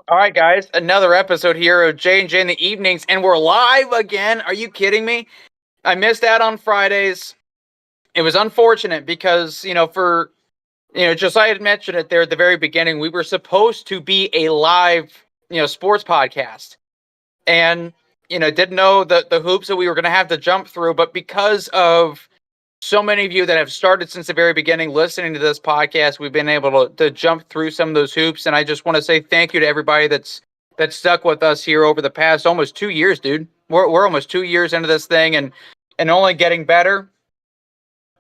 All right, guys, another episode here of J&J in the evenings, and we're live again. Are you kidding me? I missed out on Fridays. It was unfortunate because, Josiah had mentioned it there at the very beginning. We were supposed to be a live, sports podcast. And, didn't know the hoops that we were going to have to jump through. But because of so many of you that have started since the very beginning listening to this podcast, we've been able to jump through some of those hoops. And I just want to say thank you to everybody that's stuck with us here over the past almost 2 years, dude. We're almost 2 years into this thing and only getting better.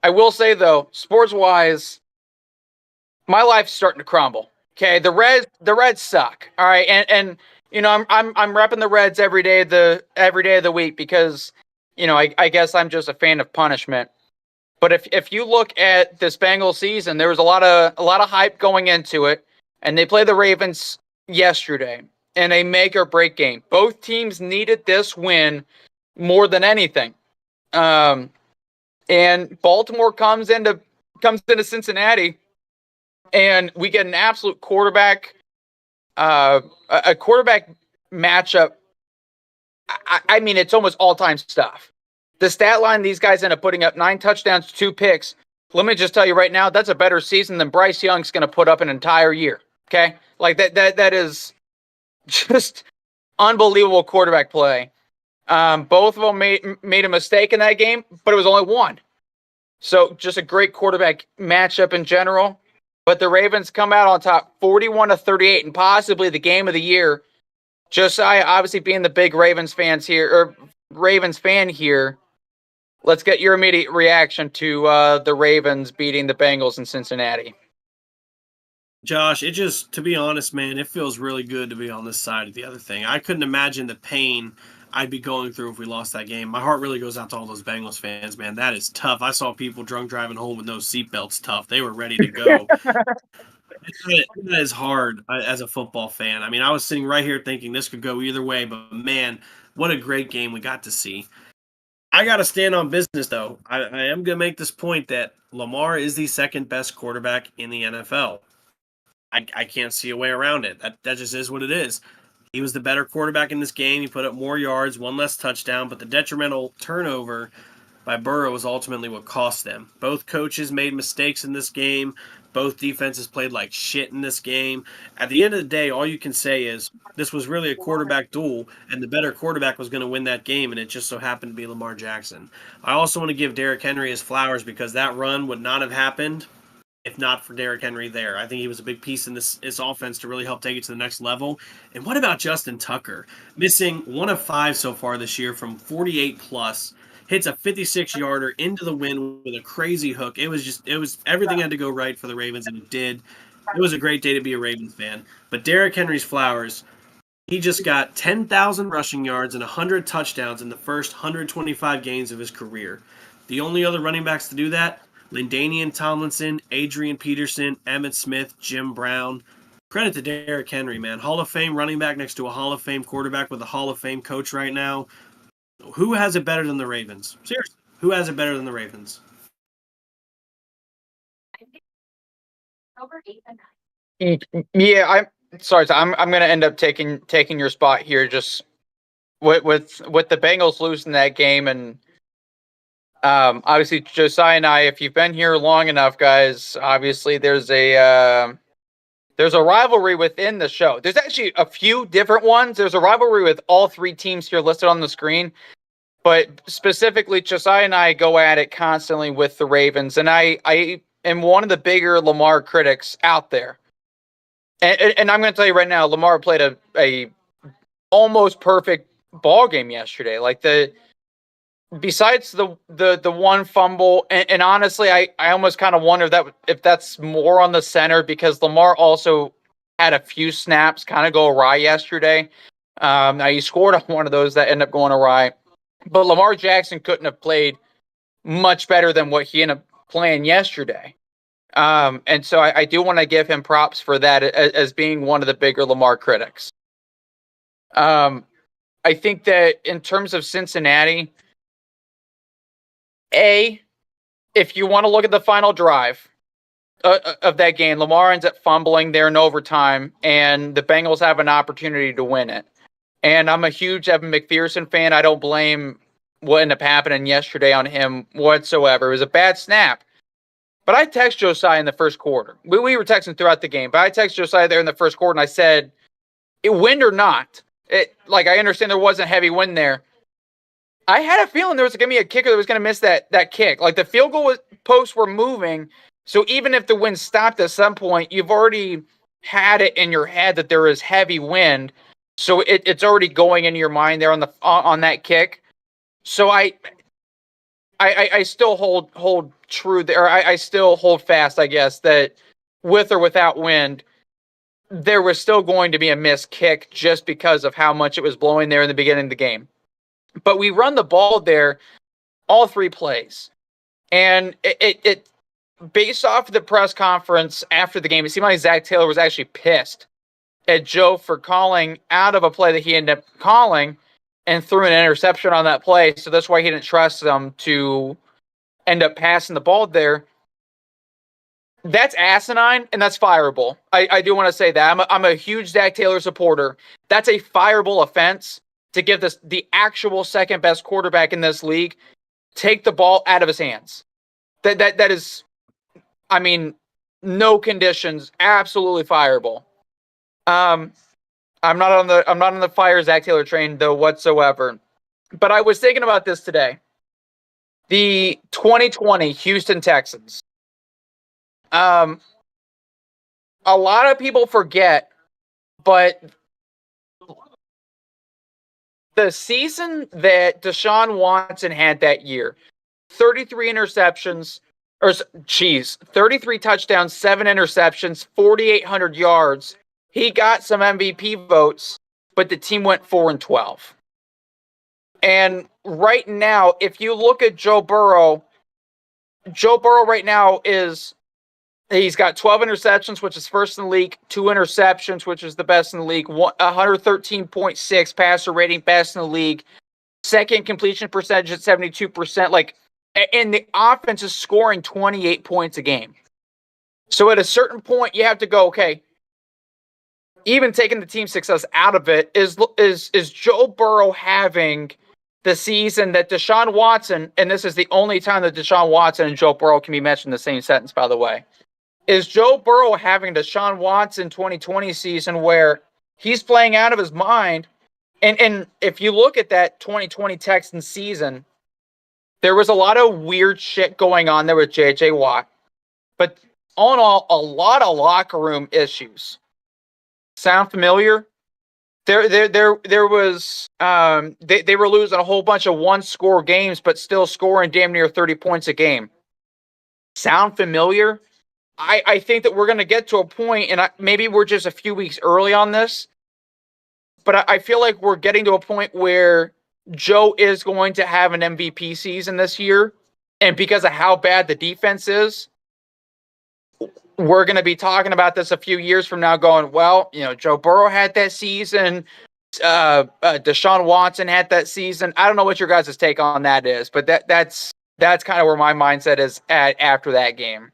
I will say though, sports wise, my life's starting to crumble. Okay, the Reds suck. All right, and I'm repping the Reds every day of the week because I guess I'm just a fan of punishment. But if you look at this Bengals season, there was a lot of hype going into it, and they played the Ravens yesterday in a make or break game. Both teams needed this win more than anything. And Baltimore comes into Cincinnati, and we get an absolute quarterback matchup. I mean, it's almost all-time stuff. The stat line, these guys end up putting up 9 touchdowns, 2 picks. Let me just tell you right now, that's a better season than Bryce Young's going to put up an entire year. Okay? Like that is just unbelievable quarterback play. Both of them made a mistake in that game, but it was only one. So just a great quarterback matchup in general. But the Ravens come out on top 41-38 and possibly the game of the year. Josiah, obviously being the big Ravens fan here, let's get your immediate reaction to the Ravens beating the Bengals in Cincinnati. Josh, to be honest, man, it feels really good to be on this side of the other thing. I couldn't imagine the pain I'd be going through if we lost that game. My heart really goes out to all those Bengals fans, man. That is tough. I saw people drunk driving home with no seatbelts tough. They were ready to go. That is hard as a football fan. I mean, I was sitting right here thinking this could go either way, but man, what a great game we got to see. I got to stand on business, though. I am going to make this point that Lamar is the second best quarterback in the NFL. I can't see a way around it. That just is what it is. He was the better quarterback in this game. He put up more yards, one less touchdown, but the detrimental turnover by Burrow was ultimately what cost them. Both coaches made mistakes in this game. Both defenses played like shit in this game. At the end of the day, all you can say is this was really a quarterback duel, and the better quarterback was going to win that game, and it just so happened to be Lamar Jackson. I also want to give Derrick Henry his flowers because that run would not have happened if not for Derrick Henry there. I think he was a big piece in this offense to really help take it to the next level. And what about Justin Tucker? Missing 1 of 5 so far this year from 48 plus. Hits a 56-yarder into the wind with a crazy hook. It was everything had to go right for the Ravens, and it did. It was a great day to be a Ravens fan. But Derrick Henry's flowers, he just got 10,000 rushing yards and 100 touchdowns in the first 125 games of his career. The only other running backs to do that, LaDainian Tomlinson, Adrian Peterson, Emmitt Smith, Jim Brown. Credit to Derrick Henry, man. Hall of Fame running back next to a Hall of Fame quarterback with a Hall of Fame coach right now. Who has it better than the Ravens? Seriously, who has it better than the Ravens? Yeah, I'm sorry. So I'm going to end up taking your spot here. Just with the Bengals losing that game, and obviously Josiah and I, if you've been here long enough, guys, obviously there's a rivalry within the show. There's actually a few different ones. There's a rivalry with all 3 teams here listed on the screen. But specifically, Josiah and I go at it constantly with the Ravens, and I am one of the bigger Lamar critics out there. And I'm going to tell you right now, Lamar played a almost perfect ball game yesterday. Like besides the one fumble, and honestly, I almost kind of wonder if that's more on the center because Lamar also had a few snaps kind of go awry yesterday. Now he scored on one of those that ended up going awry. But Lamar Jackson couldn't have played much better than what he ended up playing yesterday. And so I do want to give him props for that as being one of the bigger Lamar critics. I think that in terms of Cincinnati, if you want to look at the final drive, of that game, Lamar ends up fumbling there in overtime, and the Bengals have an opportunity to win it. And I'm a huge Evan McPherson fan. I don't blame what ended up happening yesterday on him whatsoever. It was a bad snap. But I text Josiah in the first quarter. We were texting throughout the game, but I text Josiah there in the first quarter, and I said, wind or not, I understand there wasn't heavy wind there. I had a feeling there was going to be a kicker that was going to miss that kick. Like, the field goal posts were moving, so even if the wind stopped at some point, you've already had it in your head that there is heavy wind, so it's already going into your mind there on that kick. So I still hold true there. I still hold fast, I guess, that with or without wind, there was still going to be a missed kick just because of how much it was blowing there in the beginning of the game. But we run the ball there all 3 plays. And it based off of the press conference after the game, it seemed like Zach Taylor was actually pissed at Joe for calling out of a play that he ended up calling and threw an interception on that play. So that's why he didn't trust them to end up passing the ball there. That's asinine, and that's fireable. I do want to say that. I'm a huge Zach Taylor supporter. That's a fireable offense to give the actual second best quarterback in this league take the ball out of his hands. That is, I mean, no conditions, absolutely fireable. I'm not on the fire Zach Taylor train though whatsoever. But I was thinking about this today. The 2020 Houston Texans. A lot of people forget, but the season that Deshaun Watson had that year, 33 interceptions, 33 touchdowns, 7 interceptions, 4,800 yards. He got some MVP votes, but the team went 4-12. And right now, if you look at Joe Burrow right now he's got 12 interceptions, which is first in the league, 2 interceptions, which is the best in the league, 113.6 passer rating, best in the league, second completion percentage at 72%. And the offense is scoring 28 points a game. So at a certain point, you have to go, okay, even taking the team success out of it, is Joe Burrow having the season that Deshaun Watson, and this is the only time that Deshaun Watson and Joe Burrow can be mentioned in the same sentence, by the way, is Joe Burrow having Deshaun Watson 2020 season where he's playing out of his mind. And if you look at that 2020 Texans season, there was a lot of weird shit going on there with J.J. Watt. But all in all, a lot of locker room issues. Sound familiar? There was they were losing a whole bunch of 1-score games, but still scoring damn near 30 points a game. Sound familiar? I think that we're going to get to a point, and maybe we're just a few weeks early on this, but I feel like we're getting to a point where Joe is going to have an MVP season this year, and because of how bad the defense is, we're going to be talking about this a few years from now going, well, Joe Burrow had that season, Deshaun Watson had that season. I don't know what your guys' take on that is, but that's kind of where my mindset is at after that game.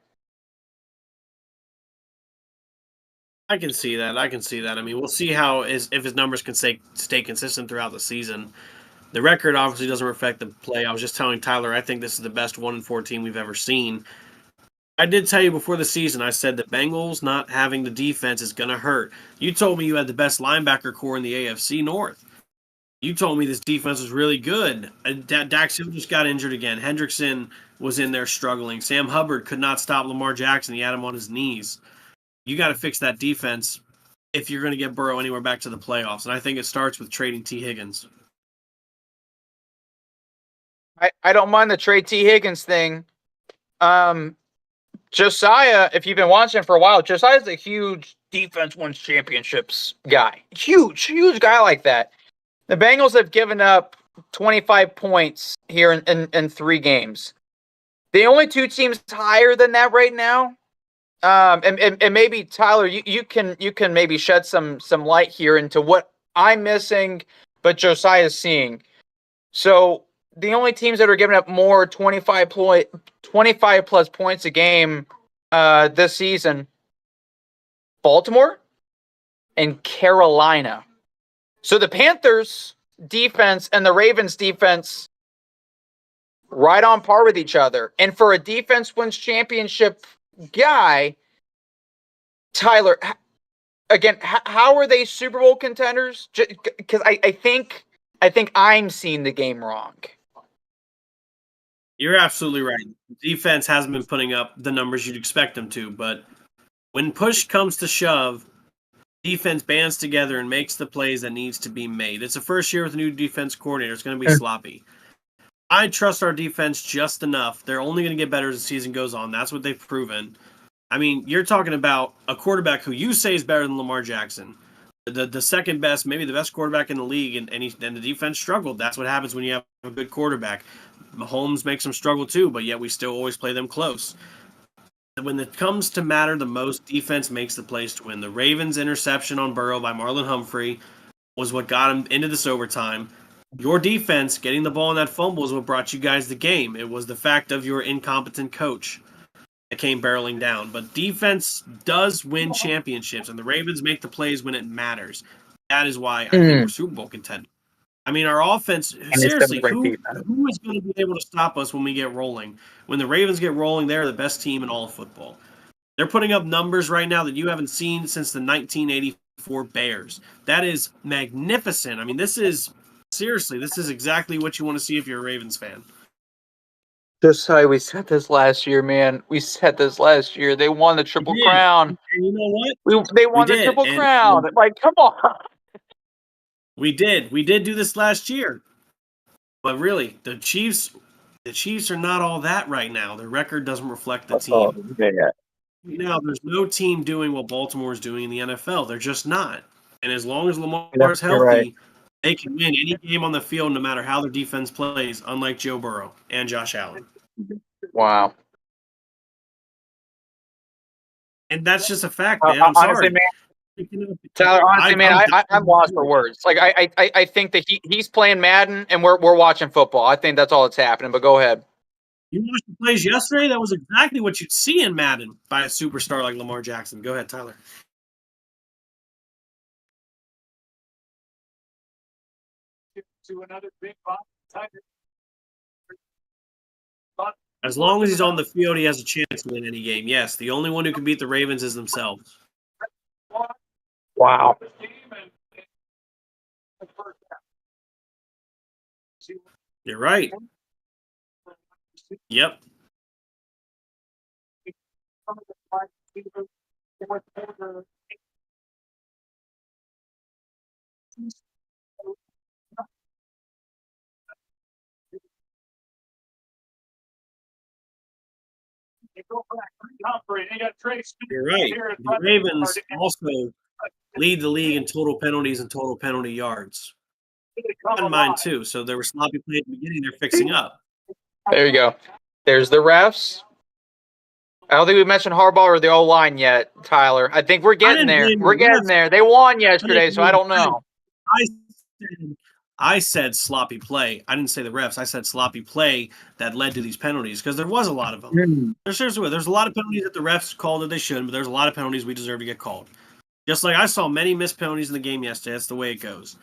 I can see that. I mean, we'll see if his numbers can stay consistent throughout the season. The record obviously doesn't reflect the play. I was just telling Tyler, I think this is the best 1-4 team we've ever seen. I did tell you before the season, I said the Bengals not having the defense is going to hurt. You told me you had the best linebacker core in the AFC North. You told me this defense was really good. Dax Hill just got injured again. Hendrickson was in there struggling. Sam Hubbard could not stop Lamar Jackson. He had him on his knees. You got to fix that defense if you're going to get Burrow anywhere back to the playoffs. And I think it starts with trading T. Higgins. I don't mind the trade T. Higgins thing. Josiah, if you've been watching for a while, Josiah's a huge defense wins championships guy. Huge guy like that. The Bengals have given up 25 points here in 3 games. The only 2 teams higher than that right now, and maybe Tyler, you can maybe shed some light here into what I'm missing, but Josiah is seeing. So the only teams that are giving up more 25 plus points a game this season, Baltimore and Carolina. So the Panthers defense and the Ravens defense right on par with each other. And for a defense wins championship guy, Tyler, again, how are they Super Bowl contenders? Because I think I'm seeing the game wrong. You're absolutely right. Defense hasn't been putting up the numbers you'd expect them to, but when push comes to shove, defense bands together and makes the plays that needs to be made. It's the first year with a new defense coordinator. It's going to be sloppy. I trust our defense just enough. They're only going to get better as the season goes on. That's what they've proven. I mean, you're talking about a quarterback who you say is better than Lamar Jackson. The second best, maybe the best quarterback in the league, and the defense struggled. That's what happens when you have a good quarterback. Mahomes makes them struggle too, but yet we still always play them close. When it comes to matter the most, defense makes the plays to win. The Ravens' interception on Burrow by Marlon Humphrey was what got him into this overtime. Your defense getting the ball in that fumble is what brought you guys the game. It was the fact of your incompetent coach that came barreling down. But defense does win championships, and the Ravens make the plays when it matters. That is why I think we're Super Bowl contenders. I mean, our offense, seriously, who is going to be able to stop us when we get rolling? When the Ravens get rolling, they're the best team in all of football. They're putting up numbers right now that you haven't seen since the 1984 Bears. That is magnificent. I mean, this is exactly what you want to see if you're a Ravens fan. Just how we said this last year, man. We said this last year. They won the Triple Crown. And you know what? They won the Triple Crown. Like, come on. We did do this last year. But really, the Chiefs are not all that right now. Their record doesn't reflect the team. Now, there's no team doing what Baltimore is doing in the NFL. They're just not. And as long as Lamar is healthy, they can win any game on the field no matter how their defense plays, unlike Joe Burrow and Josh Allen. Wow. And that's just a fact, man. I'm sorry. Man, Tyler, honestly, man, I'm lost for words. Like, I think that he's playing Madden and we're watching football. I think that's all that's happening. But go ahead. You watched the plays yesterday? That was exactly what you'd see in Madden by a superstar like Lamar Jackson. Go ahead, Tyler. To another big as long as he's on the field, he has a chance to win any game. Yes, the only one who can beat the Ravens is themselves. Wow. You're right. Yep. You're right. The Ravens also lead the league in total penalties and total penalty yards. On mine too. So there were sloppy plays at the beginning. They're fixing up. There you go. There's the refs. I don't think we mentioned Harbaugh or the O-line yet, Tyler. I think we're getting there. We're getting there. They won yesterday, so I don't know. I said sloppy play. I didn't say the refs. I said sloppy play that led to these penalties because there was a lot of them. There's a lot of penalties that the refs called that they shouldn't, but there's a lot of penalties we deserve to get called. Just like I saw many missed penalties in the game yesterday. That's the way it goes.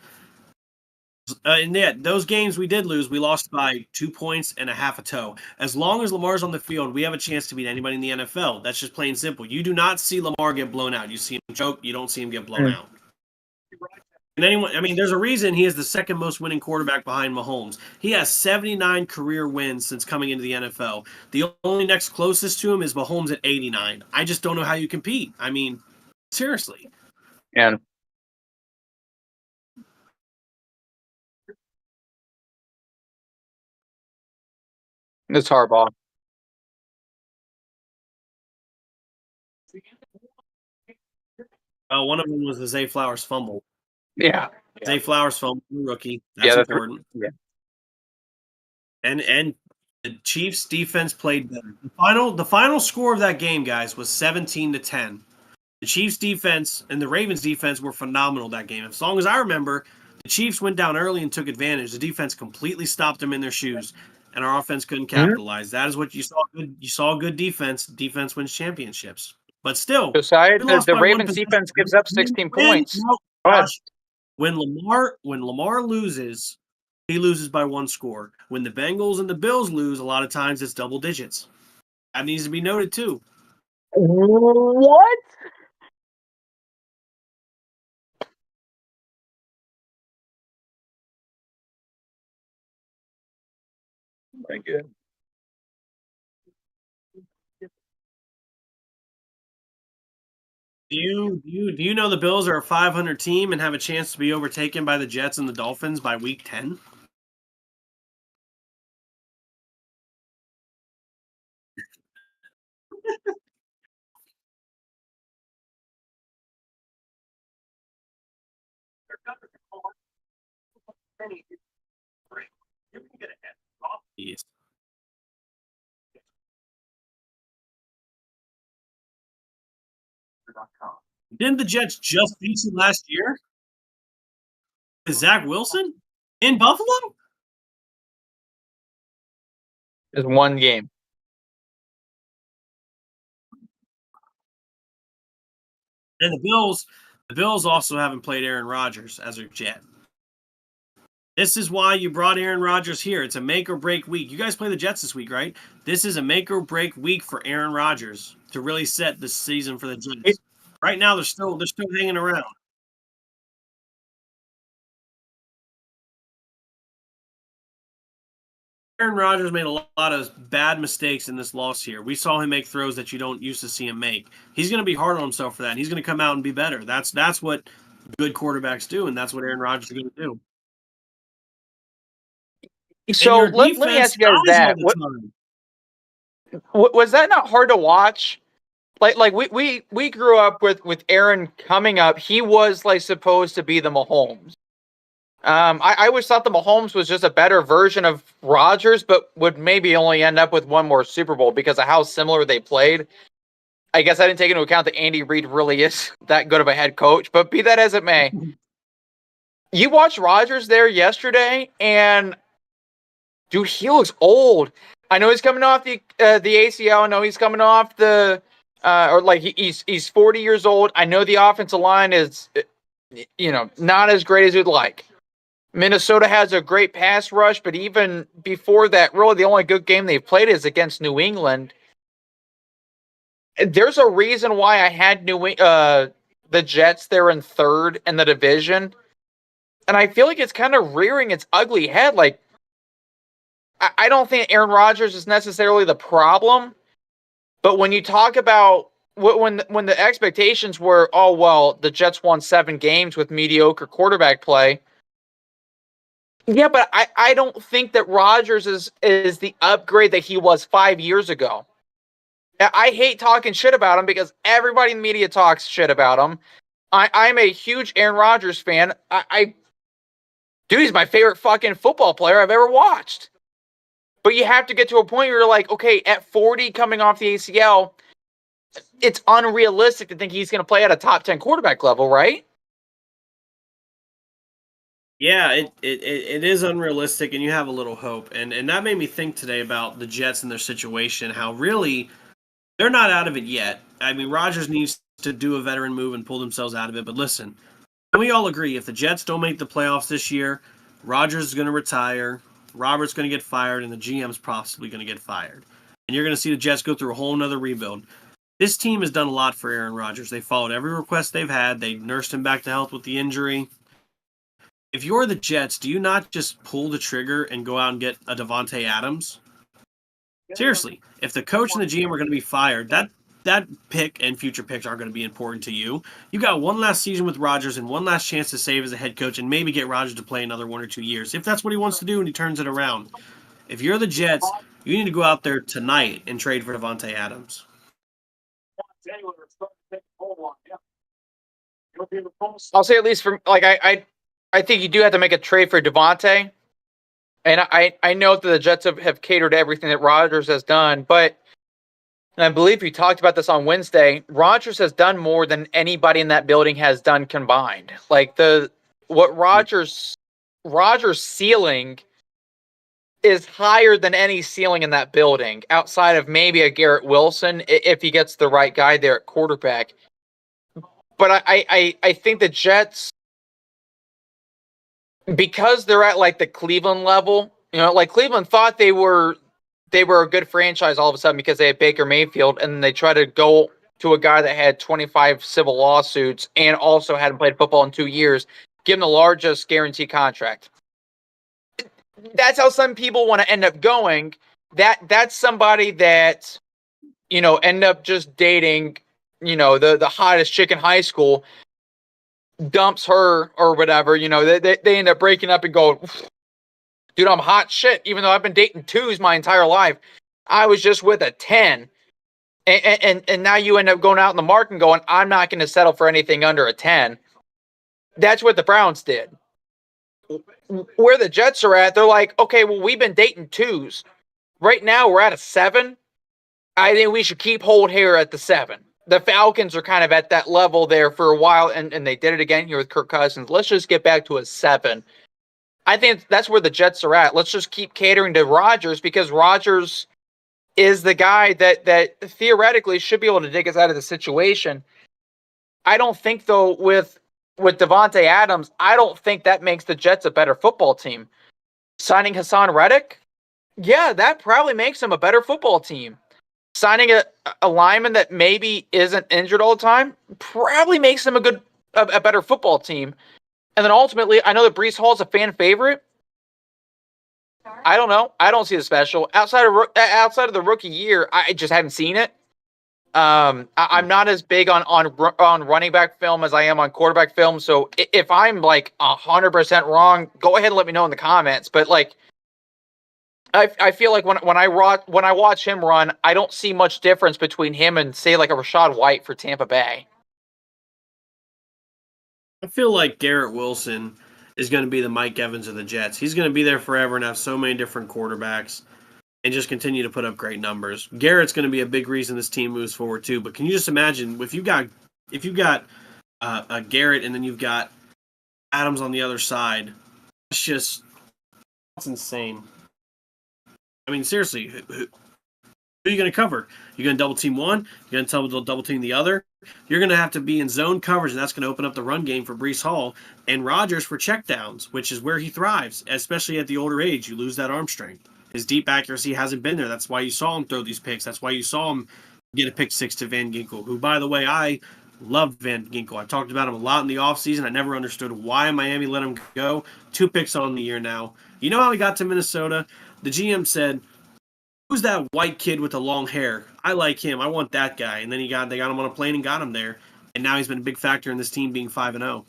And yet, those games we did lose, we lost by 2 points and a half a toe. As long as Lamar's on the field, we have a chance to beat anybody in the NFL. That's just plain simple. You do not see Lamar get blown out. You see him choke. You don't see him get blown out. And there's a reason he is the second most winning quarterback behind Mahomes. He has 79 career wins since coming into the NFL. The only next closest to him is Mahomes at 89. I just don't know how you compete. I mean, seriously. And it's Harbaugh. One of them was the Zay Flowers fumble. Yeah. Zay Flowers fumble, rookie. That's important. Yeah. And the Chiefs defense played better. The final score of that game, guys, was 17-10. The Chiefs defense and the Ravens defense were phenomenal that game. As long as I remember, the Chiefs went down early and took advantage. The defense completely stopped them in their shoes. and our offense couldn't capitalize. That is what you saw. You saw good defense. Defense wins championships. But still, Josiah, we lost the by one Ravens possession. defense gives up 16 points. No, Go ahead. Josh, when Lamar loses, he loses by one score. When the Bengals and the Bills lose, a lot of times it's double digits. That needs to be noted too. What? My God. Do you know the Bills are a 500 team and have a chance to be overtaken by the Jets and the Dolphins by week 10? Yes. Didn't the Jets just beat you last year? With Zach Wilson in Buffalo? Is one game. And the Bills also haven't played Aaron Rodgers as a Jet. This is why you brought Aaron Rodgers here. It's a make or break week. You guys play the Jets this week, right? This is a make or break week for Aaron Rodgers to really set the season for the Jets. Right now, they're still hanging around. Aaron Rodgers made a lot of bad mistakes in this loss here. We saw him make throws that you don't used to see him make. He's going to be hard on himself for that. And he's going to come out and be better. That's what good quarterbacks do, and that's what Aaron Rodgers is going to do. So let me ask you guys that. Was that not hard to watch? Like we grew up with Aaron coming up. He was like supposed to be the Mahomes. I always thought the Mahomes was just a better version of Rodgers, but would maybe only end up with one more Super Bowl because of how similar they played. I guess I didn't take into account that Andy Reid really is that good of a head coach, but be that as it may. You watched Rodgers there yesterday, and dude, he looks old. I know he's coming off the ACL. I know he's coming off the he's 40 years old. I know the offensive line is, not as great as you'd like. Minnesota has a great pass rush, but even before that, really the only good game they've played is against New England. There's a reason why I had the Jets there in third in the division, and I feel like it's kind of rearing its ugly head. Like, I don't think Aaron Rodgers is necessarily the problem, but when you talk about when the expectations were, oh well, the Jets won 7 games with mediocre quarterback play. Yeah, but I don't think that Rodgers is the upgrade that he was 5 years ago. I hate talking shit about him because everybody in the media talks shit about him. I'm a huge Aaron Rodgers fan. Dude, he's my favorite fucking football player I've ever watched. But you have to get to a point where you're like, okay, at 40 coming off the ACL, it's unrealistic to think he's going to play at a top 10 quarterback level, right? Yeah, it is unrealistic, and you have a little hope. And that made me think today about the Jets and their situation, how really they're not out of it yet. I mean, Rodgers needs to do a veteran move and pull themselves out of it. But listen, we all agree if the Jets don't make the playoffs this year, Rodgers is going to retire, Robert's going to get fired, and the GM's possibly going to get fired. And you're going to see the Jets go through a whole nother rebuild. This team has done a lot for Aaron Rodgers. They followed every request they've had. They nursed him back to health with the injury. If you're the Jets, do you not just pull the trigger and go out and get a Devontae Adams? Seriously, if the coach and the GM are going to be fired, that pick and future picks aren't going to be important to you. You got one last season with Rodgers and one last chance to save as a head coach and maybe get Rodgers to play another 1 or 2 years, if that's what he wants to do and he turns it around. If you're the Jets, you need to go out there tonight and trade for Devontae Adams. I'll say at least for I think you do have to make a trade for Devontae. And I know that the Jets have catered to everything that Rodgers has done, but and I believe we talked about this on Wednesday, Rodgers has done more than anybody in that building has done combined. Like Rodgers' ceiling is higher than any ceiling in that building, outside of maybe a Garrett Wilson if he gets the right guy there at quarterback. But I think the Jets, because they're at like the Cleveland level, like Cleveland thought they were a good franchise all of a sudden because they had Baker Mayfield, and then they tried to go to a guy that had 25 civil lawsuits and also hadn't played football in 2 years, give him the largest guaranteed contract. That's how some people want to end up going. That's somebody that end up just dating, the hottest chick in high school, dumps her or whatever. They end up breaking up and going, dude, I'm hot shit. Even though I've been dating 2s my entire life, I was just with a 10. And now you end up going out in the market and going, I'm not going to settle for anything under a 10. That's what the Browns did. Where the Jets are at, they're like, okay, well, we've been dating 2s. Right now, we're at a 7. I think we should keep hold here at the 7. The Falcons are kind of at that level there for a while, and they did it again here with Kirk Cousins. Let's just get back to a 7. I think that's where the Jets are at. Let's just keep catering to Rodgers, because Rodgers is the guy that theoretically should be able to dig us out of the situation. I don't think, though, with Devontae Adams, I don't think that makes the Jets a better football team. Signing Hassan Reddick, yeah, that probably makes him a better football team. Signing a lineman that maybe isn't injured all the time probably makes them a better football team. And then ultimately, I know that Breece Hall is a fan favorite. I don't know. I don't see the special outside of the rookie year. I just haven't seen it. I'm not as big on running back film as I am on quarterback film. So if I'm like 100% wrong, go ahead and let me know in the comments. But like, I feel like when I watch him run, I don't see much difference between him and, say, like a Rachaad White for Tampa Bay. I feel like Garrett Wilson is going to be the Mike Evans of the Jets. He's going to be there forever and have so many different quarterbacks and just continue to put up great numbers. Garrett's going to be a big reason this team moves forward too. But can you just imagine if you got Garrett and then you've got Adams on the other side? That's insane. I mean, seriously, who are you going to cover? You're going to double team one. You're going to double team the other. You're going to have to be in zone coverage, and that's going to open up the run game for Breece Hall and Rodgers for checkdowns, which is where he thrives, especially at the older age. You lose that arm strength. His deep accuracy hasn't been there. That's why you saw him throw these picks. That's why you saw him get a pick 6 to Van Ginkel, who, by the way, I loved Van Ginkel. I talked about him a lot in the offseason. I never understood why Miami let him go. 2 picks on the year now. You know how he got to Minnesota? The GM said, who's that white kid with the long hair? I like him. I want that guy. And then they got him on a plane and got him there. And now he's been a big factor in this team being 5-0.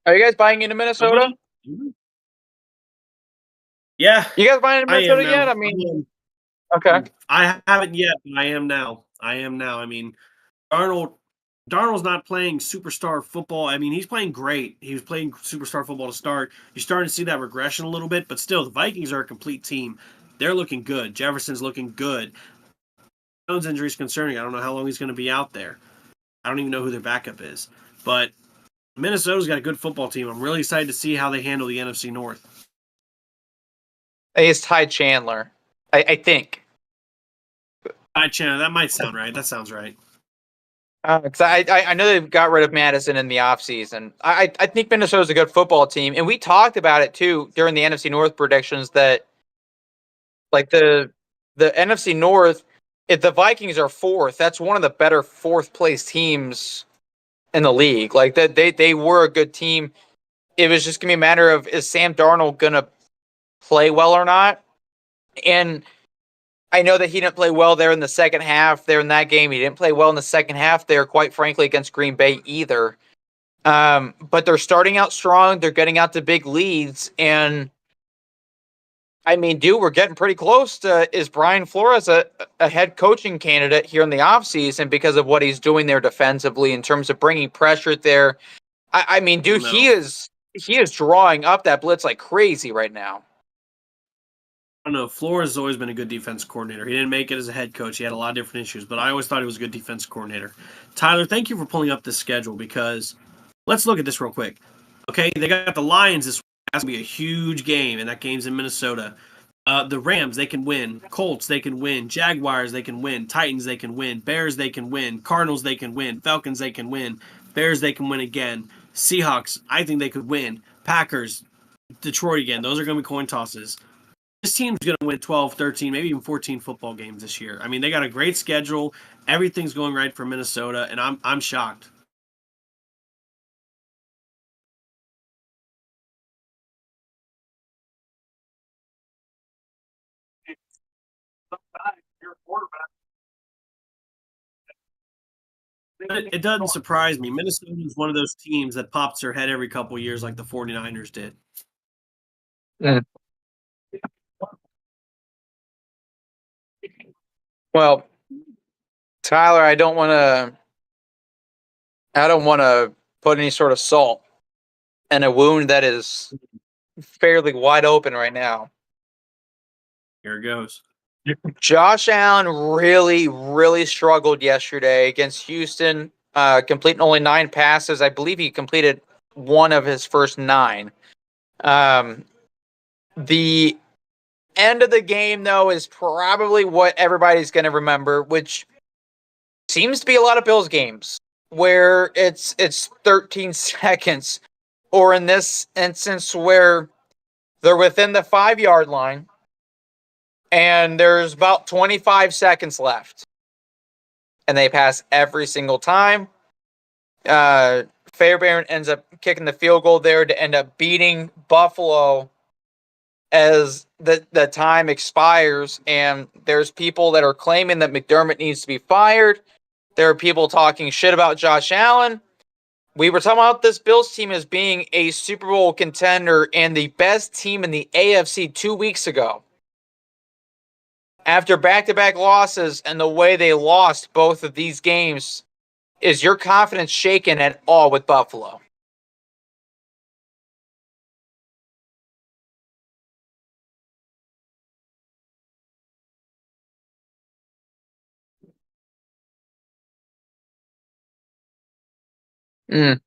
Are you guys buying into Minnesota? Yeah. You guys buying into Minnesota yet? I mean, okay. I haven't yet, but I am now. I mean, Darnold's not playing superstar football. I mean, he's playing great. He was playing superstar football to start. You're starting to see that regression a little bit, but still, the Vikings are a complete team. They're looking good. Jefferson's looking good. Jones' injury is concerning. I don't know how long he's going to be out there. I don't even know who their backup is. But Minnesota's got a good football team. I'm really excited to see how they handle the NFC North. It's Ty Chandler, I think. Ty Chandler, that might sound right. That sounds right. Because I know they got rid of Madison in the offseason. I think Minnesota's a good football team. And we talked about it, too, during the NFC North predictions that, like, the NFC North, if the Vikings are 4th, that's one of the better 4th-place teams in the league. Like, they were a good team. It was just going to be a matter of, is Sam Darnold going to play well or not? And I know that he didn't play well there in the second half there in that game. He didn't play well in the second half there, quite frankly, against Green Bay either. But they're starting out strong. They're getting out to big leads. And, I mean, dude, we're getting pretty close to, is Brian Flores a head coaching candidate here in the offseason because of what he's doing there defensively in terms of bringing pressure there? I mean, dude, he is drawing up that blitz like crazy right now. don't know. Flores has always been a good defense coordinator. He didn't make it as a head coach. He had a lot of different issues, but I always thought he was a good defense coordinator. Tyler, thank you for pulling up this schedule because let's look at this real quick. Okay, they got the Lions this week. That's going to be a huge game, and that game's in Minnesota. The Rams, they can win. Colts, they can win. Jaguars, they can win. Titans, they can win. Bears, they can win. Cardinals, they can win. Falcons, they can win. Bears, they can win again. Seahawks, I think they could win. Packers, Detroit again. Those are going to be coin tosses. This team's going to win 12, 13, maybe even 14 football games this year. I mean, they got a great schedule. Everything's going right for Minnesota, and I'm shocked. It doesn't surprise me. Minnesota is one of those teams that pops their head every couple of years like the 49ers did. Mm. Well, Tyler, I don't want to put any sort of salt in a wound that is fairly wide open right now. Here it goes. Josh Allen really, really struggled yesterday against Houston, completing only 9 passes. I believe he completed one of his first 9. The end of the game, though, is probably what everybody's going to remember, which seems to be a lot of Bills games where it's 13 seconds, or in this instance where they're within the 5-yard line and there's about 25 seconds left, and they pass every single time. Fairbairn ends up kicking the field goal there to end up beating Buffalo as the time expires, and there's people that are claiming that McDermott needs to be fired. There are people talking shit about Josh Allen. We were talking about this Bills team as being a Super Bowl contender and the best team in the AFC 2 weeks ago. After back-to-back losses and the way they lost both of these games, is your confidence shaken at all with Buffalo? Mm.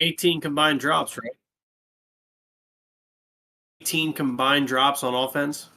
18 combined drops, right? 18 combined drops on offense.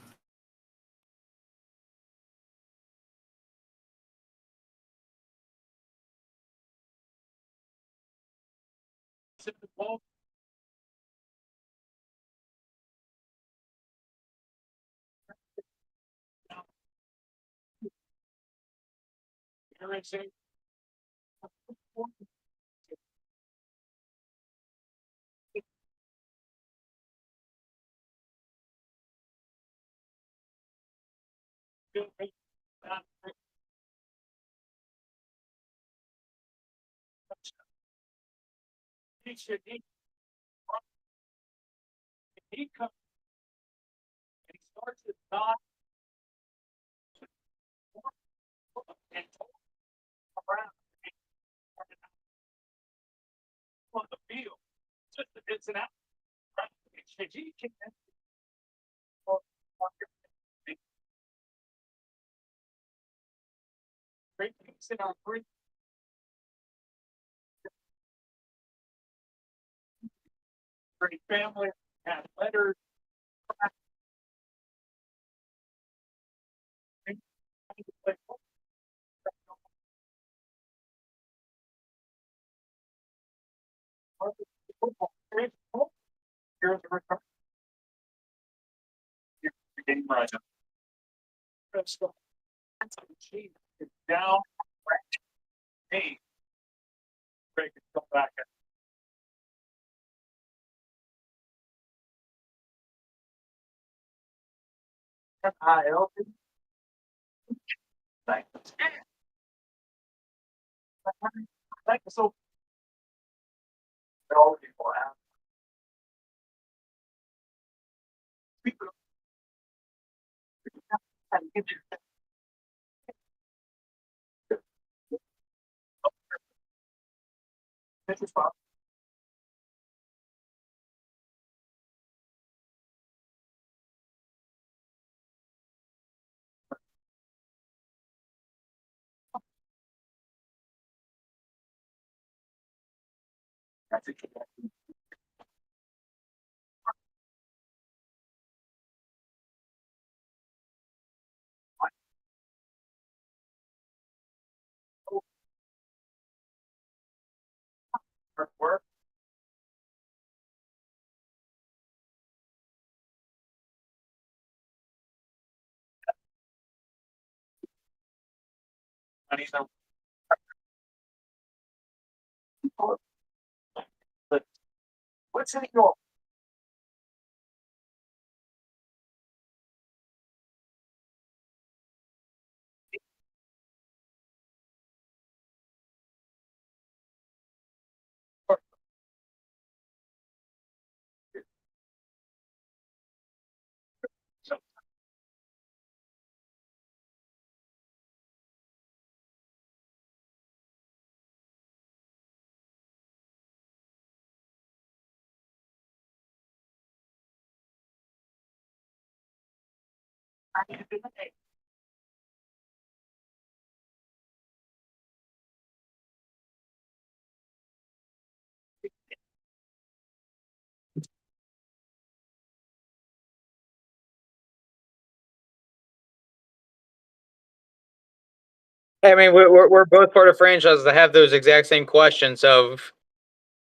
I mean, we're both part of franchises that have those exact same questions of,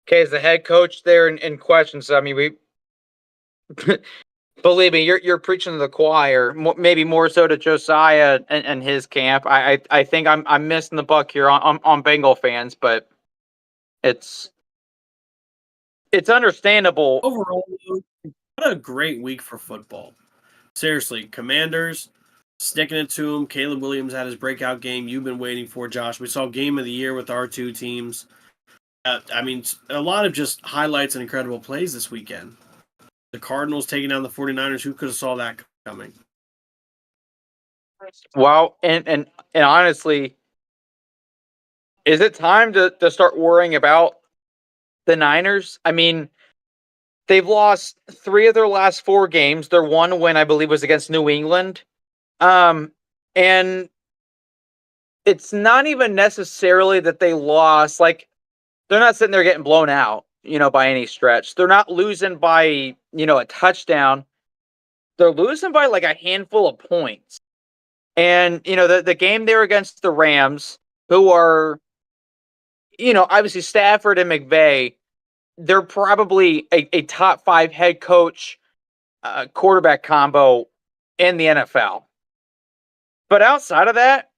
okay, is the head coach there in questions? I mean, we believe me, you're preaching to the choir. Maybe more so to Josiah and his camp. I think I'm missing the buck here on Bengal fans, but it's it's understandable. Overall, what a great week for football. Seriously, Commanders sticking it to them. Caleb Williams had his breakout game you've been waiting for, Josh. We saw game of the year with our two teams. I mean, a lot of just highlights and incredible plays this weekend. The Cardinals taking down the 49ers. Who could have saw that coming? Well, and honestly, is it time to start worrying about the Niners? I mean, they've lost 3 of their last 4 games. Their one win, I believe, was against New England. And it's not even necessarily that they lost. Like, they're not sitting there getting blown out, by any stretch. They're not losing by, a touchdown. They're losing by like a handful of points. And, the game they were against the Rams, who are, obviously Stafford and McVay, they're probably a top 5 head coach quarterback combo in the NFL. But outside of that,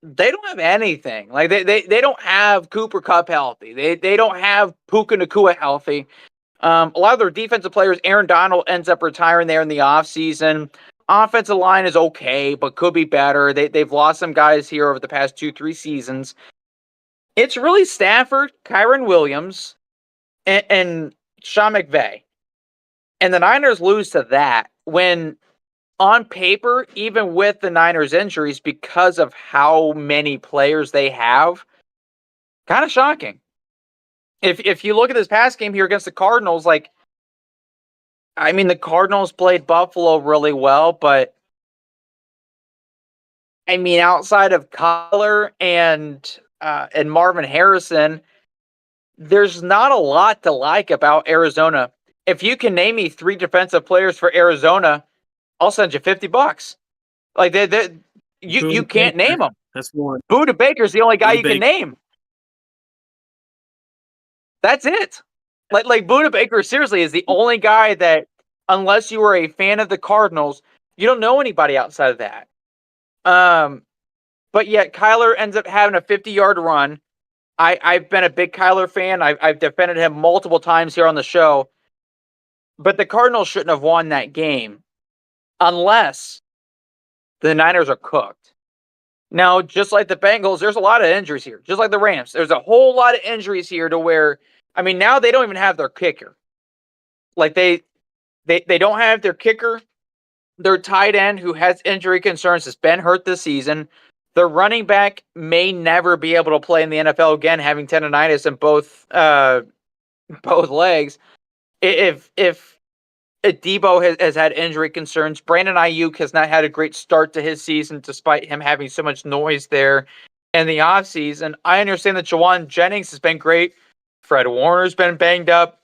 they don't have anything. Like they don't have Cooper Kupp healthy. They don't have Puka Nacua healthy. A lot of their defensive players, Aaron Donald ends up retiring there in the offseason. Offensive line is okay, but could be better. They've lost some guys here over the past 2-3 seasons. It's really Stafford, Kyron Williams, and Sean McVay. And the Niners lose to that when, on paper, even with the Niners injuries, because of how many players they have, kind of shocking. If you look at this past game here against the Cardinals, the Cardinals played Buffalo really well, but outside of Kyler and Marvin Harrison, there's not a lot to like about Arizona. If you can name me 3 defensive players for Arizona, I'll send you $50. Like you can't name them. That's one. Budda Baker's the only guy Budda you can name. That's it. Like Budda Baker seriously is the only guy that, unless you were a fan of the Cardinals, you don't know anybody outside of that. But yet Kyler ends up having a 50-yard run. I've been a big Kyler fan. I've defended him multiple times here on the show. But the Cardinals shouldn't have won that game unless the Niners are cooked. Now, just like the Bengals, there's a lot of injuries here. Just like the Rams, there's a whole lot of injuries here to where, now they don't even have their kicker. Like they don't have their kicker. Their tight end, who has injury concerns, has been hurt this season. Their running back may never be able to play in the NFL again, having tendonitis in both legs. If Debo has had injury concerns, Brandon Ayuk has not had a great start to his season, despite him having so much noise there in the offseason. I understand that Jawan Jennings has been great. Fred Warner's been banged up.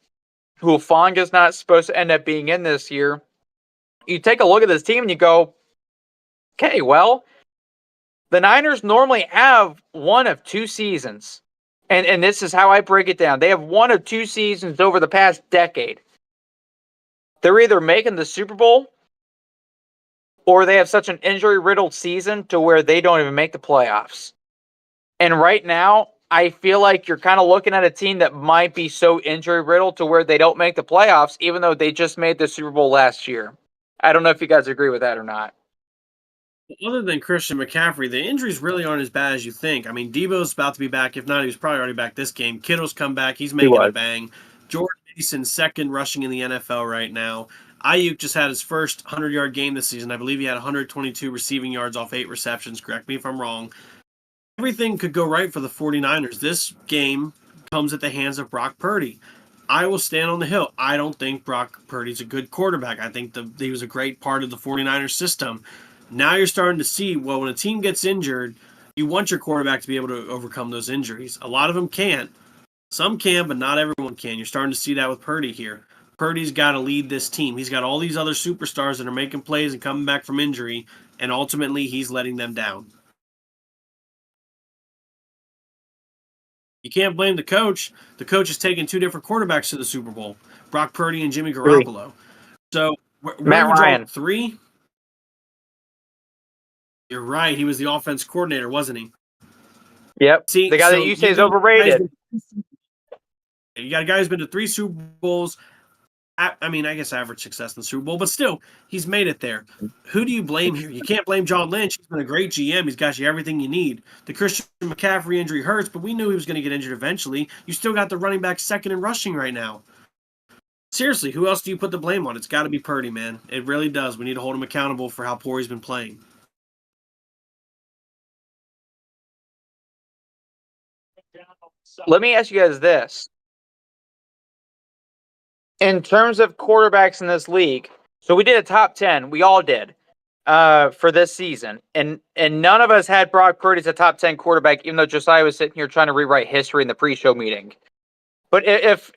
Hufanga's not supposed to end up being in this year. You take a look at this team and you go, okay, well, the Niners normally have one of 2 seasons. And this is how I break it down. They have one of 2 seasons over the past decade. They're either making the Super Bowl or they have such an injury-riddled season to where they don't even make the playoffs. And right now, I feel like you're kind of looking at a team that might be so injury-riddled to where they don't make the playoffs, even though they just made the Super Bowl last year. I don't know if you guys agree with that or not. Other than Christian McCaffrey, the injuries really aren't as bad as you think. Debo's about to be back. If not, he was probably already back this game. Kittle's come back. He's making a bang. Jordan Mason, second rushing in the NFL right now. Ayuk just had his first 100-yard game this season. I believe he had 122 receiving yards off 8 receptions. Correct me if I'm wrong. Everything could go right for the 49ers. This game comes at the hands of Brock Purdy. I will stand on the hill. I don't think Brock Purdy's a good quarterback. I think he was a great part of the 49ers system. Now you're starting to see, well, when a team gets injured, you want your quarterback to be able to overcome those injuries. A lot of them can't. Some can, but not everyone can. You're starting to see that with Purdy here. Purdy's got to lead this team. He's got all these other superstars that are making plays and coming back from injury, and ultimately he's letting them down. You can't blame the coach. The coach has taken 2 different quarterbacks to the Super Bowl, Brock Purdy and Jimmy Garoppolo. 3. So, Matt Ryan. 3? You're right. He was the offense coordinator, wasn't he? Yep. See, the guy that you say is overrated. You got a guy who's been to 3 Super Bowls. I guess average success in the Super Bowl, but still, he's made it there. Who do you blame here? You can't blame John Lynch. He's been a great GM. He's got you everything you need. The Christian McCaffrey injury hurts, but we knew he was going to get injured eventually. You still got the running back second in rushing right now. Seriously, who else do you put the blame on? It's got to be Purdy, man. It really does. We need to hold him accountable for how poor he's been playing. let me ask you guys this. In terms of quarterbacks in this league, so we did a top 10. We all did for this season. And none of us had Brock Purdy as a top 10 quarterback, even though Josiah was sitting here trying to rewrite history in the pre-show meeting. But if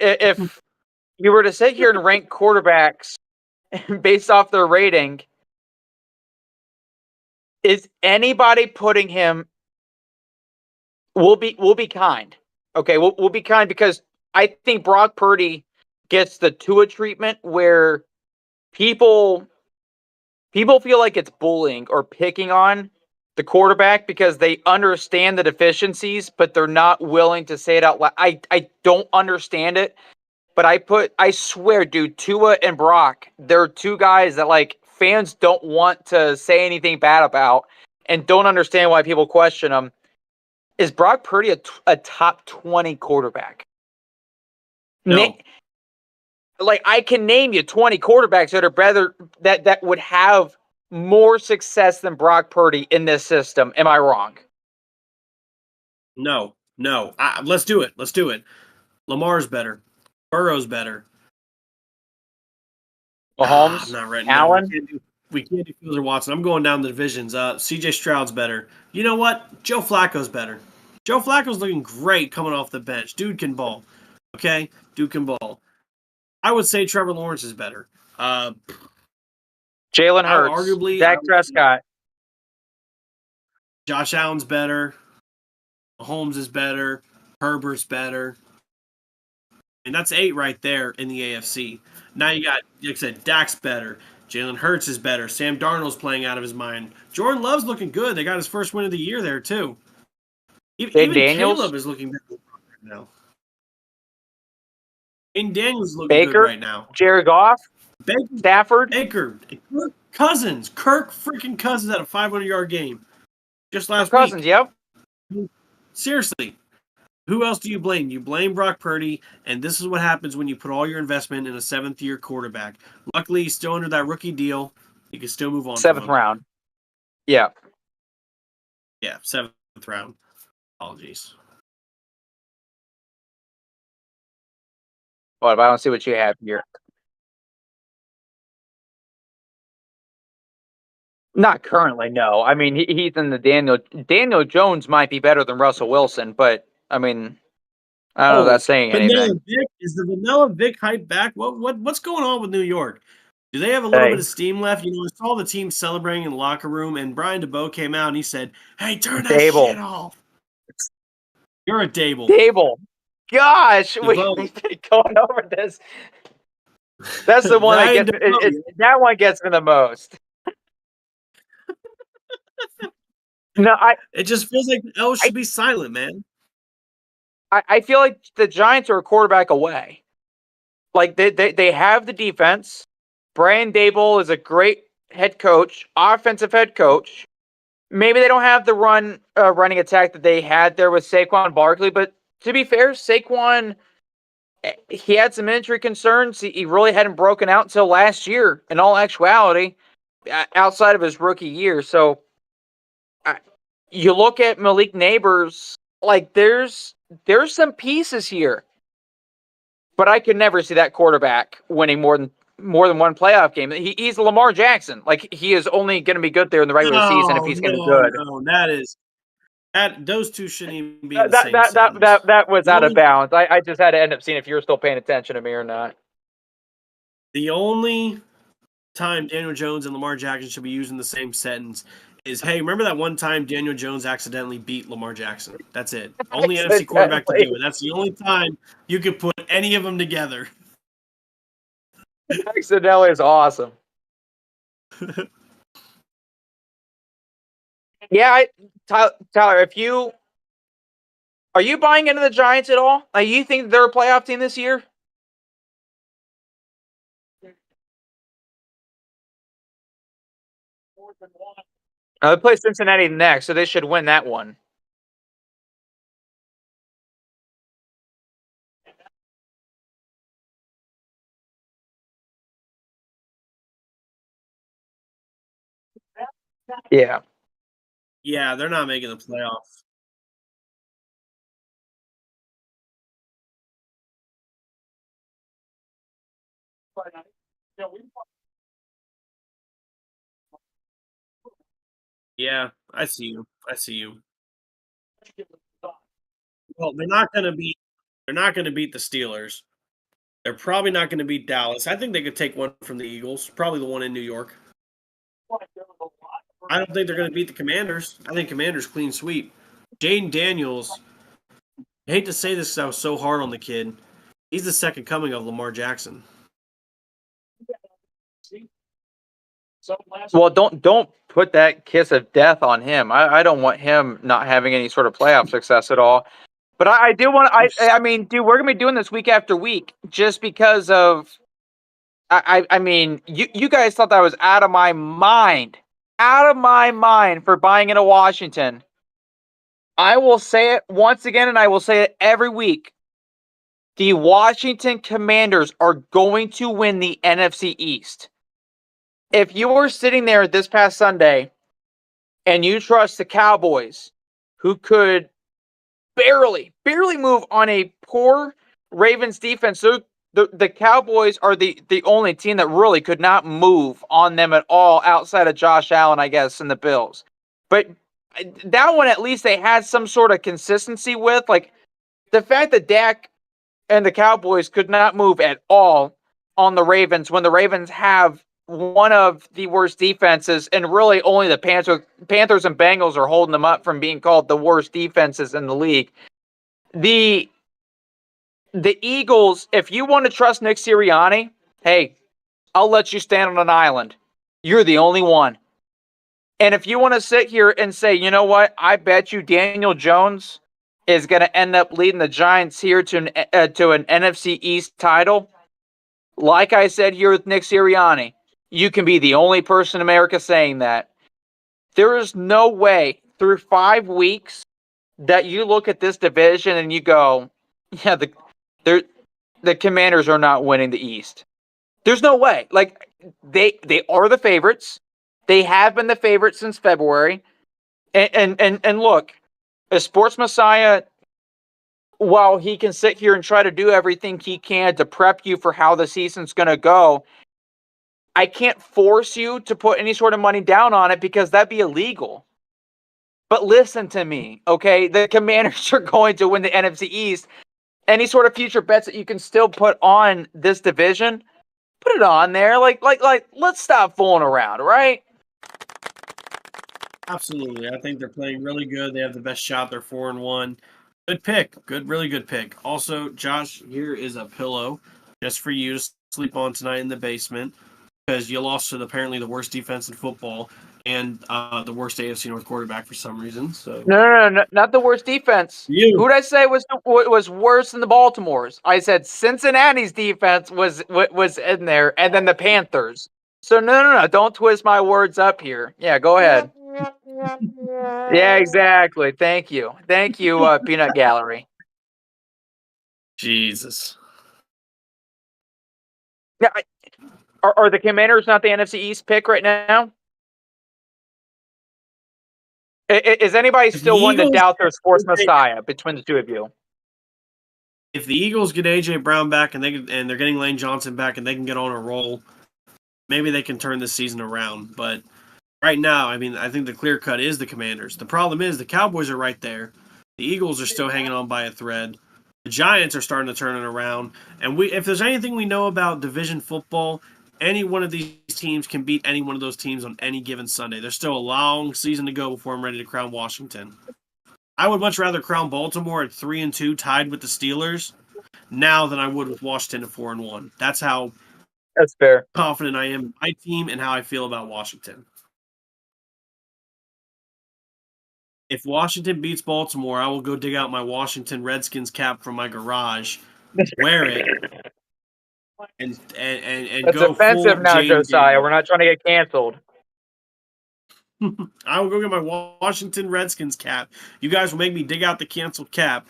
you were to sit here and rank quarterbacks based off their rating, is anybody putting him? We'll be kind. Okay, we'll be kind because I think Brock Purdy gets the Tua treatment where people feel like it's bullying or picking on the quarterback because they understand the deficiencies, but they're not willing to say it out loud. I don't understand it, but I swear, dude, Tua and Brock, they're two guys that like fans don't want to say anything bad about and don't understand why people question them. Is Brock Purdy a top 20 quarterback? No. Like I can name you 20 quarterbacks that are better that would have more success than Brock Purdy in this system. Am I wrong? No. Let's do it. Lamar's better. Burrow's better. Mahomes, not right now. Allen. We can't do Fields or Watson. I'm going down the divisions. CJ Stroud's better. You know what? Joe Flacco's better. Joe Flacco's looking great coming off the bench. Dude can ball. Okay? Dude can ball. I would say Trevor Lawrence is better. Jalen Hurts. Arguably, Dak Prescott. Josh Allen's better. Mahomes is better. Herbert's better. And that's 8 right there in the AFC. Now you got, like I said, Dak's better. Jalen Hurts is better. Sam Darnold's playing out of his mind. Jordan Love's looking good. They got his first win of the year there, too. Even Daniels? Caleb is looking better right now. And Daniels is looking Baker, good right now. Jared Goff, Baker, Stafford. Kirk Cousins freaking Cousins had a 500-yard game just last Cousins, week. yep. Seriously. Who else do you blame? You blame Brock Purdy, and this is what happens when you put all your investment in a 7th-year quarterback. Luckily, he's still under that rookie deal. You can still move on. 7th round. Yeah. Yeah, 7th round. Apologies. But I don't see what you have here. Not currently, no. I mean, he's in the Daniel Jones might be better than Russell Wilson, but I mean, I don't know if that's saying anything. Is the Vanilla Vic hype back? What's going on with New York? Do they have a little bit of steam left? You know, I saw the team celebrating in the locker room, and Brian DeBoe came out and he said, "Hey, turn that shit off." You're a Dable. Gosh, we've been going over this. That's the one that one gets me the most. No, it just feels like L should be silent, man. I feel like the Giants are a quarterback away. Like they have the defense. Brian Dable is a great head coach, offensive head coach. Maybe they don't have the running attack that they had there with Saquon Barkley, but to be fair, Saquon, he had some injury concerns. He really hadn't broken out until last year, in all actuality, outside of his rookie year. So you look at Malik Neighbors, like there's some pieces here, but I could never see that quarterback winning more than one playoff game. He's Lamar Jackson. Like he is only going to be good there in the regular season if he's going to be good. No, those two shouldn't even be in the same sentence. That was out of bounds. I just had to end up seeing if you were still paying attention to me or not. The only time Daniel Jones and Lamar Jackson should be used in the same sentence is, hey, remember that one time Daniel Jones accidentally beat Lamar Jackson? That's it. Only NFC quarterback to do it. That's the only time you could put any of them together. Accidentally is awesome. Yeah, Tyler, are you buying into the Giants at all? Like, you think they're a playoff team this year? They play Cincinnati next, so they should win that one. Yeah. Yeah, they're not making the playoffs. Yeah, I see you. I see you. Well, they're not gonna beat. They're not gonna beat the Steelers. They're probably not gonna beat Dallas. I think they could take one from the Eagles. Probably the one in New York. I don't think they're gonna beat the Commanders. I think Commanders clean sweep. Jaden Daniels. I hate to say this because I was so hard on the kid. He's the second coming of Lamar Jackson. Well, don't put that kiss of death on him. I don't want him not having any sort of playoff success at all. But I do want. I mean, dude, we're gonna be doing this week after week just because of. I mean, you guys thought that I was out of my mind for buying into Washington. I will say it once again, and I will say it every week. The Washington Commanders are going to win the NFC East. If you were sitting there this past Sunday and you trust the Cowboys, who could barely move on a poor Ravens defense, the Cowboys are the only team that really could not move on them at all outside of Josh Allen, I guess, and the Bills. But that one, at least they had some sort of consistency with. Like, the fact that Dak and the Cowboys could not move at all on the Ravens when the Ravens have one of the worst defenses, and really only the Panthers and Bengals are holding them up from being called the worst defenses in the league. The Eagles, if you want to trust Nick Sirianni, hey, I'll let you stand on an island. You're the only one. And if you want to sit here and say, you know what, I bet you Daniel Jones is going to end up leading the Giants here to an NFC East title, like I said here with Nick Sirianni, you can be the only person in America saying that. There is no way through 5 weeks that you look at this division and you go, yeah, the Commanders are not winning the East. There's no way. Like, they are the favorites. They have been the favorites since February. And look, a sports messiah, while he can sit here and try to do everything he can to prep you for how the season's going to go, I can't force you to put any sort of money down on it because that'd be illegal. But listen to me, okay? The Commanders are going to win the NFC East. Any sort of future bets that you can still put on this division, put it on there. Like, let's stop fooling around, right? Absolutely. I think they're playing really good. They have the best shot. They're 4-1. Good pick. Really good pick. Also, Josh, here is a pillow just for you to sleep on tonight in the basement because you lost to apparently the worst defense in football and the worst AFC North quarterback for some reason. So No, not the worst defense. You. Who did I say was worse than the Baltimore's? I said Cincinnati's defense was in there, and then the Panthers. So no, don't twist my words up here. Yeah, go ahead. Yeah, exactly. Thank you, Peanut Gallery. Jesus. Yeah, are the Commanders not the NFC East pick right now? Is anybody still wanting to doubt their sports messiah between the two of you? If the Eagles get AJ Brown back and they're getting Lane Johnson back and they can get on a roll, maybe they can turn this season around. But right now, I mean, I think the clear cut is the Commanders. The problem is the Cowboys are right there. The Eagles are still hanging on by a thread. The Giants are starting to turn it around. And if there's anything we know about division football, any one of these teams can beat any one of those teams on any given Sunday. There's still a long season to go before I'm ready to crown Washington. I would much rather crown Baltimore at 3-2, tied with the Steelers, now than I would with Washington at 4-1. That's how fair. Confident I am in my team and how I feel about Washington. If Washington beats Baltimore, I will go dig out my Washington Redskins cap from my garage, wear it, and That's go offensive full now, Jane Josiah. Daniels. We're not trying to get canceled. I will go get my Washington Redskins cap. You guys will make me dig out the canceled cap